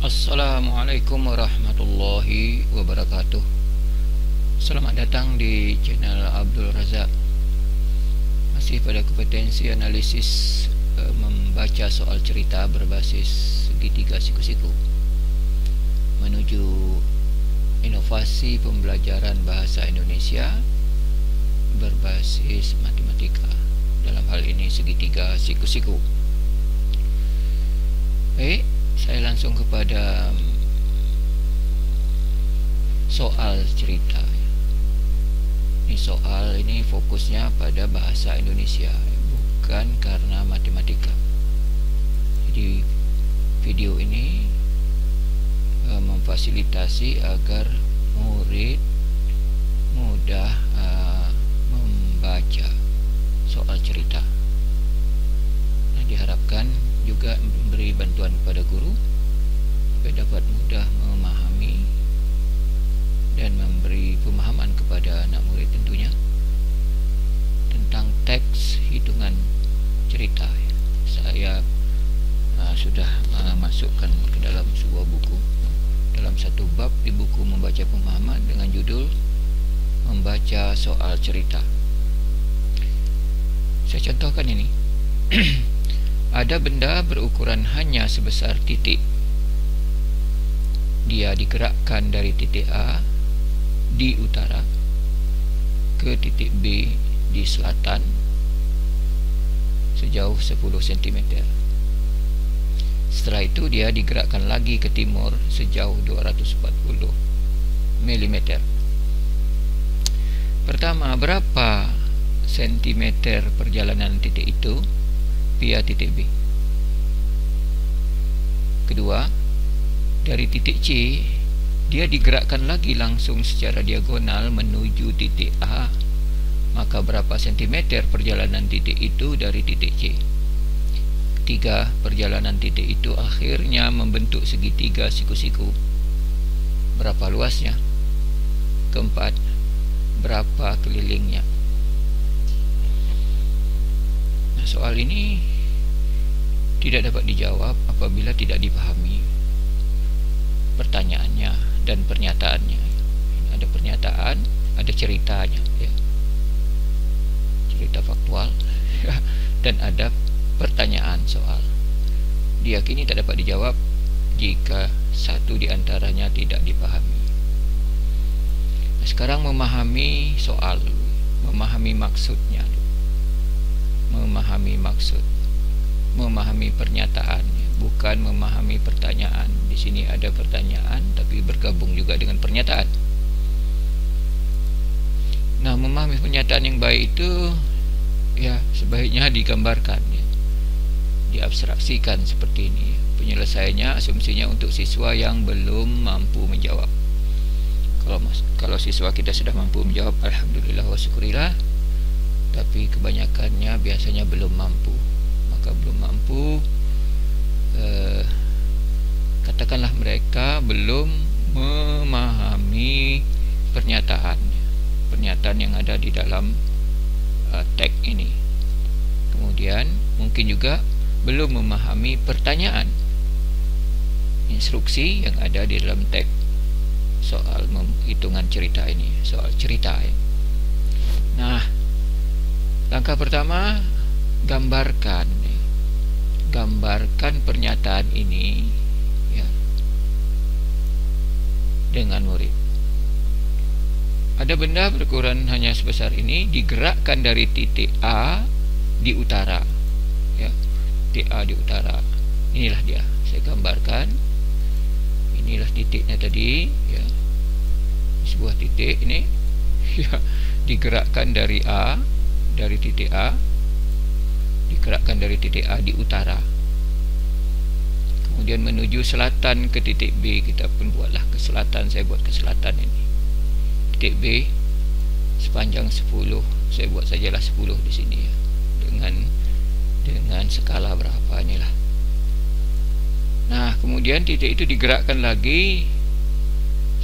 Assalamualaikum warahmatullahi wabarakatuh. Selamat datang di channel Abdul Razak. Masih pada kompetensi analisis membaca soal cerita berbasis segitiga siku-siku menuju inovasi pembelajaran bahasa Indonesia berbasis matematika, dalam hal ini segitiga siku-siku. Baik, saya langsung kepada soal cerita. Ini soal ini fokusnya pada bahasa Indonesia, bukan karena matematika. Jadi video ini memfasilitasi agar murid mudah membaca soal cerita. Nah, diharapkan juga memberi bantuan kepada guru supaya dapat mudah memahami dan memberi pemahaman kepada anak murid tentunya tentang teks hitungan cerita. Saya sudah masukkan ke dalam sebuah buku, dalam satu bab di buku membaca pemahaman dengan judul membaca soal cerita. Saya contohkan ini. Ada benda berukuran hanya sebesar titik. Dia digerakkan dari titik A di utara ke titik B di selatan sejauh 10 cm. Setelah itu dia digerakkan lagi ke timur sejauh 240 mm. Pertama, berapa sentimeter perjalanan titik itu via titik B? Kedua, dari titik C dia digerakkan lagi langsung secara diagonal menuju titik A, maka berapa sentimeter perjalanan titik itu dari titik C? Ketiga, perjalanan titik itu akhirnya membentuk segitiga siku-siku. Berapa luasnya? Keempat, berapa kelilingnya? Nah, soal ini tidak dapat dijawab apabila tidak dipahami pertanyaannya dan pernyataannya. Ada pernyataan, ada ceritanya, ya. Cerita faktual dan ada pertanyaan soal. Diyakini tak dapat dijawab jika satu di antaranya tidak dipahami. Nah, sekarang memahami soal, memahami maksudnya, memahami maksud, memahami pernyataan, bukan memahami pertanyaan. Di sini ada pertanyaan tapi bergabung juga dengan pernyataan. Nah, memahami pernyataan yang baik itu ya sebaiknya digambarkan, ya. Diabstraksikan seperti ini. Penyelesaiannya asumsinya untuk siswa yang belum mampu menjawab. Kalau siswa kita sudah mampu menjawab, alhamdulillah wa syukurillah. Tapi kebanyakannya biasanya belum mampu. Maka belum mampu, katakanlah mereka belum memahami pernyataan yang ada di dalam teks ini. Kemudian mungkin juga belum memahami pertanyaan, instruksi yang ada di dalam teks soal hitungan cerita ini, soal cerita, ya. Nah, langkah pertama, gambarkan pernyataan ini, ya, dengan murid. Ada benda berukuran hanya sebesar ini digerakkan dari titik A di utara, ya. Titik A di utara. Inilah dia, saya gambarkan. Inilah titiknya tadi, ya. Sebuah titik ini, ya, digerakkan dari A, dari titik A, digerakkan dari titik A di utara, kemudian menuju selatan ke titik B. Kita pun buatlah ke selatan, saya buat ke selatan ini. Titik B sepanjang 10, saya buat sajalah 10 di sini, ya. Dengan skala berapa inilah. Nah, kemudian titik itu digerakkan lagi.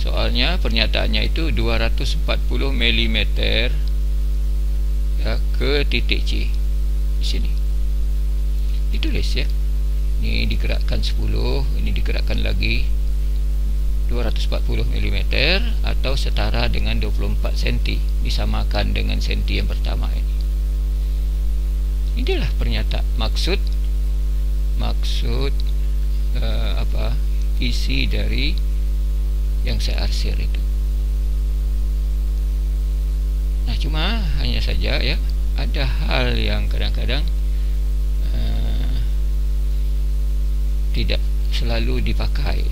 Soalnya pernyataannya itu 240 mm, ya, ke titik C di sini. Ditulis, ya. Ini digerakkan 10, ini digerakkan lagi 240 mm atau setara dengan 24 cm, disamakan dengan senti yang pertama ini. Inilah pernyataan maksud isi dari yang saya arsir itu. Nah, cuma hanya saja ya, ada hal yang kadang-kadang tidak selalu dipakai.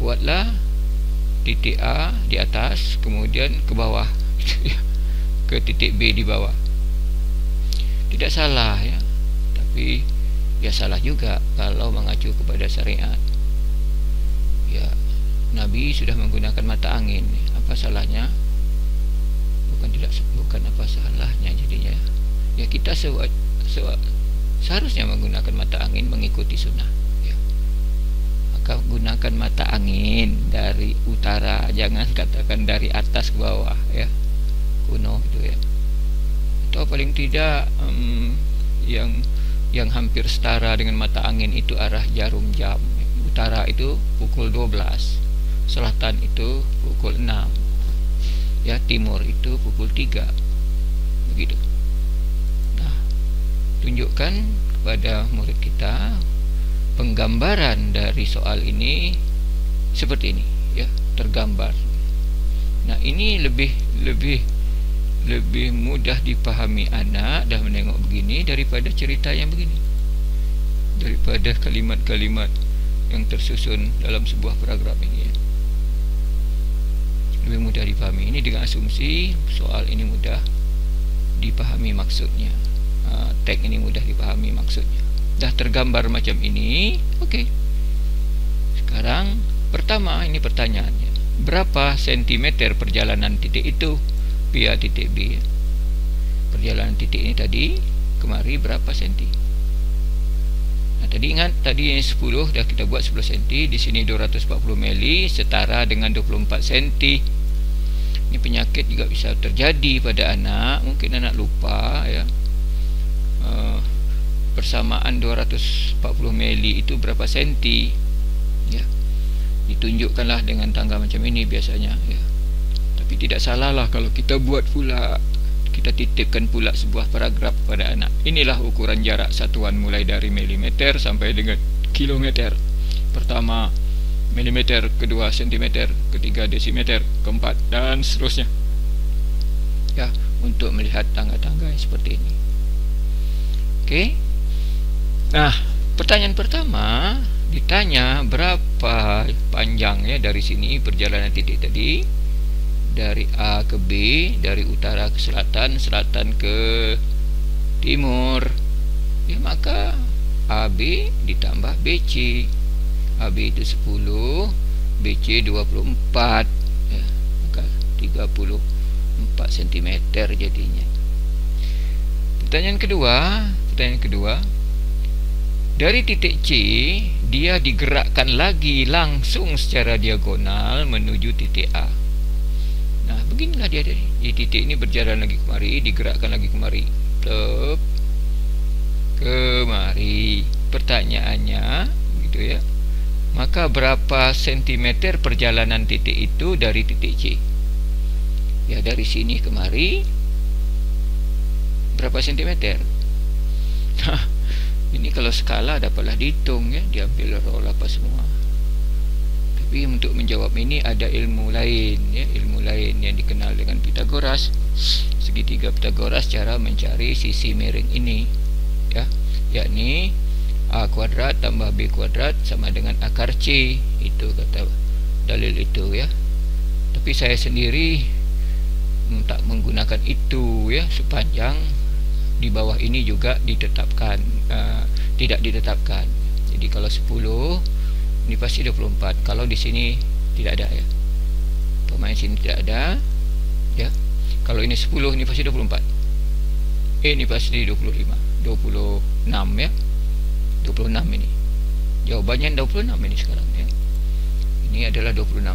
Buatlah titik A di atas, kemudian ke bawah ke titik B di bawah. Tidak salah ya, tapi ya salah juga kalau mengacu kepada syariat. Ya, Nabi sudah menggunakan mata angin, apa salahnya? Bukan apa salahnya jadinya. Ya, kita seharusnya menggunakan mata angin mengikuti sunnah ya. Maka gunakan mata angin dari utara, jangan katakan dari atas ke bawah ya, kuno itu ya. Atau paling tidak yang hampir setara dengan mata angin itu arah jarum jam. Utara itu pukul 12, selatan itu pukul 6 ya, timur itu pukul 3, begitu. Nah, tunjukkan kepada murid kita penggambaran dari soal ini seperti ini ya, tergambar. Nah, ini lebih mudah dipahami anak dah menengok begini daripada cerita yang begini, daripada kalimat-kalimat yang tersusun dalam sebuah paragraf ini ya. Lebih mudah dipahami. Ini dengan asumsi soal ini mudah dipahami maksudnya, teks ini mudah dipahami maksudnya. Dah tergambar macam ini, oke. Sekarang pertama, ini pertanyaannya, berapa sentimeter perjalanan titik itu via titik B? Perjalanan titik ini tadi kemari berapa senti? Nah, tadi ingat, tadi yang 10 dah kita buat 10 cm, di sini 240 mili setara dengan 24 cm. Ini penyakit juga bisa terjadi pada anak, mungkin anak lupa ya. Persamaan 240 mili itu berapa senti ya. Ditunjukkanlah dengan tangga macam ini biasanya ya. Tapi tidak salah lah kalau kita buat pula, kita titipkan pula sebuah paragraf pada anak. Inilah ukuran jarak satuan mulai dari milimeter sampai dengan kilometer. Pertama milimeter, kedua sentimeter, ketiga desimeter, keempat dan seterusnya ya, untuk melihat tangga-tangga seperti ini. Oke. Nah, pertanyaan pertama ditanya berapa panjang ya dari sini perjalanan titik tadi, dari A ke B, dari utara ke selatan, selatan ke timur ya, maka AB ditambah BC. AB itu 10, BC 24 ya, maka 34 cm jadinya. Pertanyaan kedua, dari titik C dia digerakkan lagi langsung secara diagonal menuju titik A. Nah, beginilah dia di titik ini, berjalan lagi kemari, digerakkan lagi kemari, kemari. Pertanyaannya gitu ya, maka berapa sentimeter perjalanan titik itu dari titik C? Ya, dari sini kemari berapa sentimeter? Nah, ini kalau skala dapatlah dihitung ya, diambil roll apa semua. Tapi untuk menjawab ini ada ilmu lain ya, ilmu lain yang dikenal dengan Pythagoras, segitiga Pythagoras, cara mencari sisi miring ini ya, yakni A kuadrat tambah B kuadrat sama dengan akar C. Itu kata dalil itu ya. Tapi saya sendiri tak menggunakan itu ya, sepanjang di bawah ini juga ditetapkan, tidak ditetapkan. Jadi kalau 10 ini pasti 24. Kalau di sini tidak ada ya, pemain sini tidak ada ya. Kalau ini 10 ini pasti 24. Ini pasti 25, 26 ya. 26 ini. Jawabannya 26 ini sekarang ya. Ini adalah 26.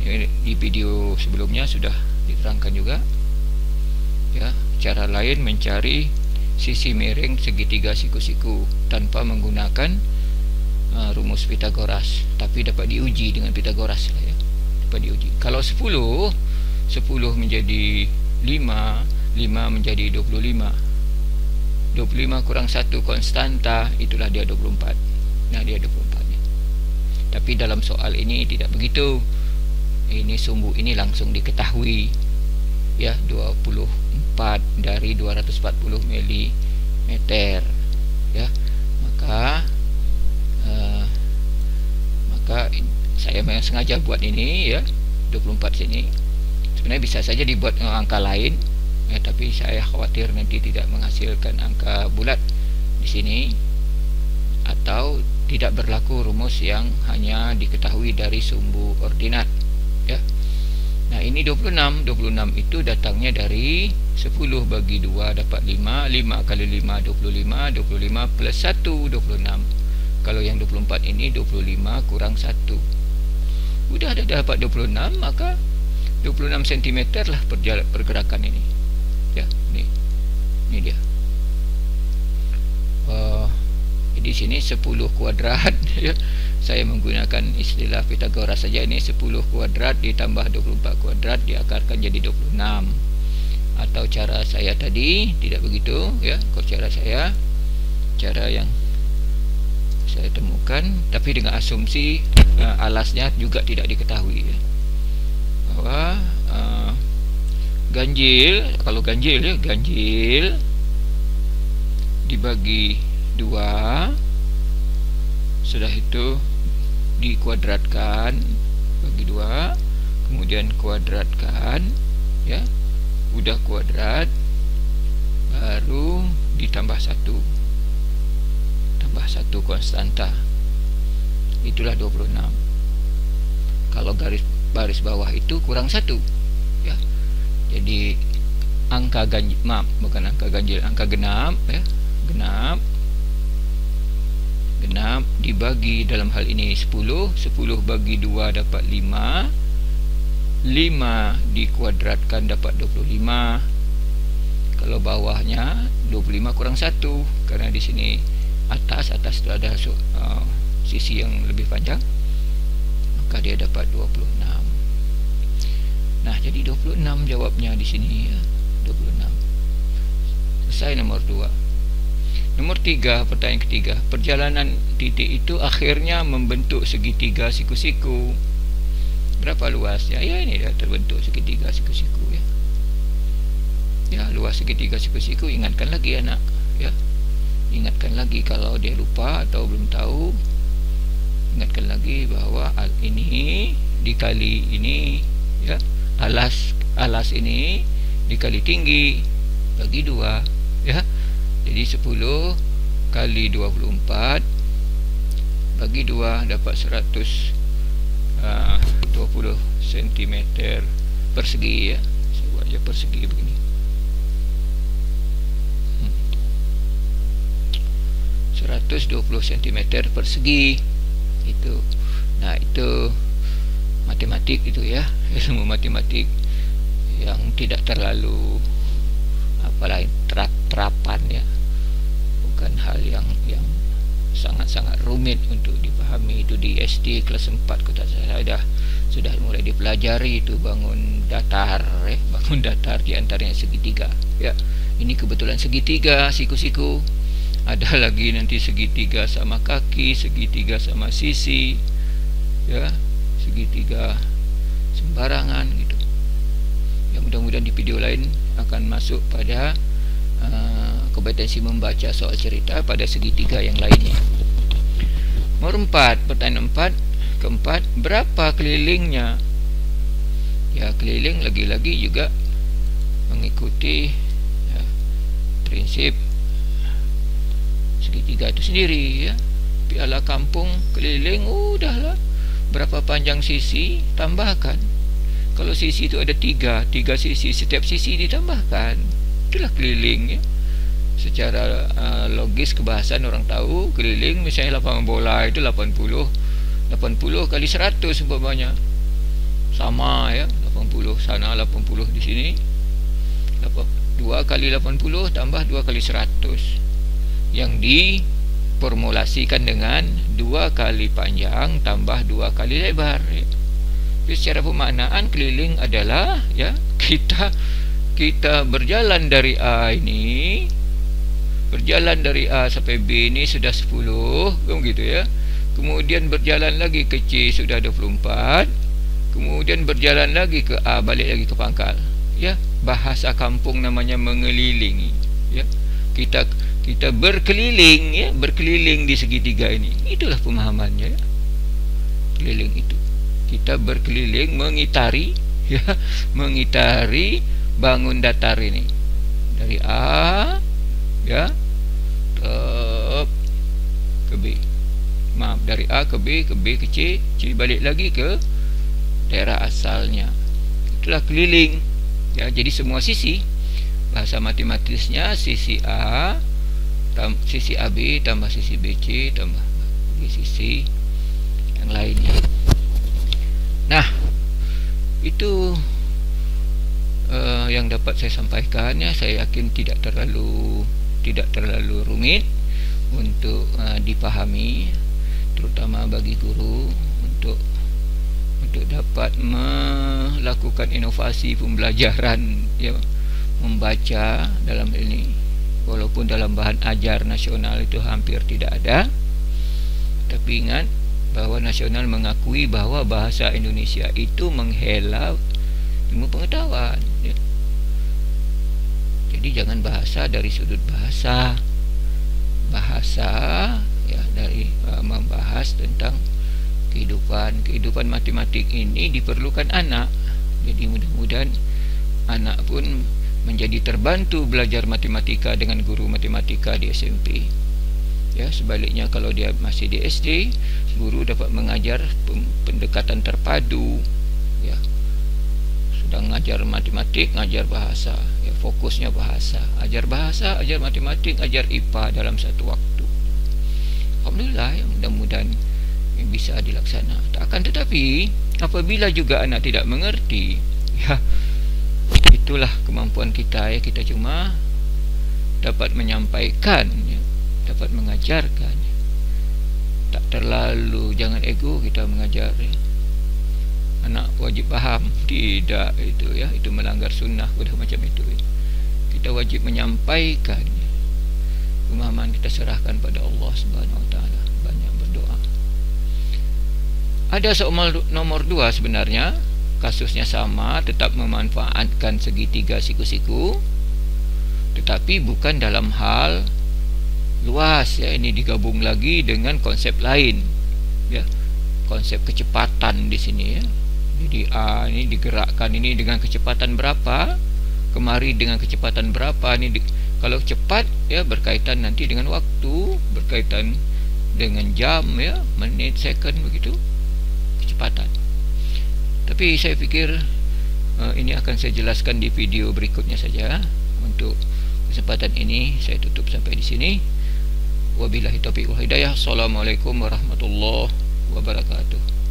Ini di video sebelumnya sudah diterangkan juga. ya. Cara lain mencari sisi miring segitiga siku-siku tanpa menggunakan rumus Pythagoras, tapi dapat diuji dengan Pythagoras lah ya. Dapat diuji. Kalau 10 menjadi 5, 5 menjadi 25. 25 kurang 1 konstanta, itulah dia 24. Nah, dia 24 ni. Tapi dalam soal ini tidak begitu. Ini sumbu ini langsung diketahui. Ya, 24 dari 240 mm. Ya. Maka saya memang sengaja buat ini ya, 24 sini. Sebenarnya bisa saja dibuat angka lain. Ya, tapi saya khawatir nanti tidak menghasilkan angka bulat di sini, atau tidak berlaku rumus yang hanya diketahui dari sumbu ordinat ya. Nah, ini 26 itu datangnya dari 10 bagi 2 dapat 5, 5 kali 5 25, 25 plus 1 26. Kalau yang 24 ini 25 kurang 1. Udah ada dapat 26, maka 26 cm lah pergerakan ini. Ya, ini dia. Di sini 10 kuadrat ya. Saya menggunakan istilah Pythagoras saja. Ini 10 kuadrat ditambah 24 kuadrat diakarkan jadi 26. Atau cara saya tadi tidak begitu ya. Kalau cara yang saya temukan, tapi dengan asumsi alasnya juga tidak diketahui ya. Bahwa ganjil, kalau ganjil ya, ganjil dibagi 2, sudah itu dikuadratkan bagi 2, kemudian kuadratkan ya, udah kuadrat, baru ditambah 1, tambah 1 konstanta, itulah 26. Kalau baris bawah itu kurang 1 ya. Jadi angka ganjil, maaf, bukan angka ganjil, angka genap ya, genap dibagi dalam hal ini 10 bagi 2 dapat 5, 5 dikuadratkan dapat 25. Kalau bawahnya 25 kurang 1, karena di sini atas itu ada sisi yang lebih panjang, maka dia dapat 26. Nah, jadi 26 jawabnya di sini ya, 26. Selesai nomor 2. Nomor 3, pertanyaan ketiga. Perjalanan titik itu akhirnya membentuk segitiga siku-siku. Berapa luasnya? Ya, ini dah terbentuk segitiga siku-siku ya. Ya, luas segitiga siku-siku, ingatkan lagi anak ya. Ingatkan lagi kalau dia lupa atau belum tahu. Ingatkan lagi bahwa ini dikali ini ya. Alas ini dikali tinggi bagi 2 ya. Jadi 10 kali 24 bagi 2 dapat 120 cm persegi ya. Saya buat aja persegi begini. 120 cm persegi itu. Nah, itu matematik itu ya, ilmu matematik yang tidak terlalu apalah terapan ya, bukan hal yang sangat-sangat rumit untuk dipahami. Itu di SD kelas 4 kota saya sudah mulai dipelajari itu bangun datar ya, bangun datar di antaranya segitiga ya. Ini kebetulan segitiga siku-siku, ada lagi nanti segitiga sama kaki, segitiga sama sisi ya, segitiga sembarangan gitu. Ya, mudah-mudahan di video lain akan masuk pada kompetensi membaca soal cerita pada segitiga yang lainnya. Nomor 4, pertanyaan 4 keempat, berapa kelilingnya? Ya, keliling lagi-lagi juga mengikuti ya, prinsip segitiga itu sendiri ya. Piala kampung keliling, udahlah, berapa panjang sisi tambahkan. Kalau sisi itu ada 3 sisi, setiap sisi ditambahkan, itulah keliling ya. Secara logis kebahasan orang tahu keliling, misalnya lapangan bola itu 80 kali 100 umpamanya, sama ya, 80 sana 80 di sini, 2 kali 80 tambah 2 kali 100 yang diformulasikan dengan 2 kali panjang tambah 2 kali lebar, ya. Jadi secara pemaknaan keliling adalah, ya, kita berjalan dari A ini, berjalan dari A sampai B ini sudah 10, begitu, ya. Kemudian berjalan lagi ke C sudah 24, kemudian berjalan lagi ke A, balik lagi ke pangkal, ya. Bahasa kampung namanya mengelilingi, ya. Kita berkeliling, ya, berkeliling di segitiga ini. Itulah pemahamannya, ya. Keliling itu kita berkeliling, mengitari, ya, mengitari bangun datar ini dari A, ya, ke B. Maaf, dari A ke B, ke B ke C, C balik lagi ke daerah asalnya. Itulah keliling, ya. Jadi semua sisi, bahasa matematisnya sisi A sisi AB tambah sisi BC tambah sisi yang lainnya. Nah, itu yang dapat saya sampaikan, ya. Saya yakin tidak terlalu rumit untuk dipahami, terutama bagi guru untuk dapat melakukan inovasi pembelajaran, ya, membaca dalam ini, walaupun dalam bahan ajar nasional itu hampir tidak ada. Tapi ingat bahwa nasional mengakui bahwa bahasa Indonesia itu menghela ilmu pengetahuan, ya. Jadi jangan bahasa dari sudut bahasa, ya, dari membahas tentang kehidupan matematik ini diperlukan anak. Jadi mudah-mudahan anak pun menjadi terbantu belajar matematika dengan guru matematika di SMP, ya. Sebaliknya kalau dia masih di SD, guru dapat mengajar pendekatan terpadu, ya. Sudah ngajar matematik, ngajar bahasa, ya, fokusnya bahasa, ajar matematik, ajar IPA dalam satu waktu. Alhamdulillah, ya, mudah-mudahan bisa dilaksanakan. Akan tetapi apabila juga anak tidak mengerti, ya, itulah kemampuan kita, ya. Kita cuma dapat menyampaikan, ya, dapat mengajarkan, ya. Tak terlalu, jangan ego kita mengajar, ya. Anak wajib paham, tidak, itu, ya, itu melanggar sunnah, sudah macam itu, ya. Kita wajib menyampaikan, ya. Pemahaman kita serahkan pada Allah Subhanahu Wa Taala, banyak berdoa. Ada soal nomor 2 sebenarnya, kasusnya sama, tetap memanfaatkan segitiga siku-siku, tetapi bukan dalam hal luas, ya. Ini digabung lagi dengan konsep lain, ya, konsep kecepatan di sini, ya. Jadi A ini digerakkan ini dengan kecepatan berapa, kemari dengan kecepatan berapa. Ini kalau cepat, ya, berkaitan nanti dengan waktu, berkaitan dengan jam, ya, menit, second, begitu kecepatan. Tapi saya pikir ini akan saya jelaskan di video berikutnya saja. Untuk kesempatan ini saya tutup sampai di sini. Wabillahi taufiq wal hidayah. Assalamualaikum warahmatullahi wabarakatuh.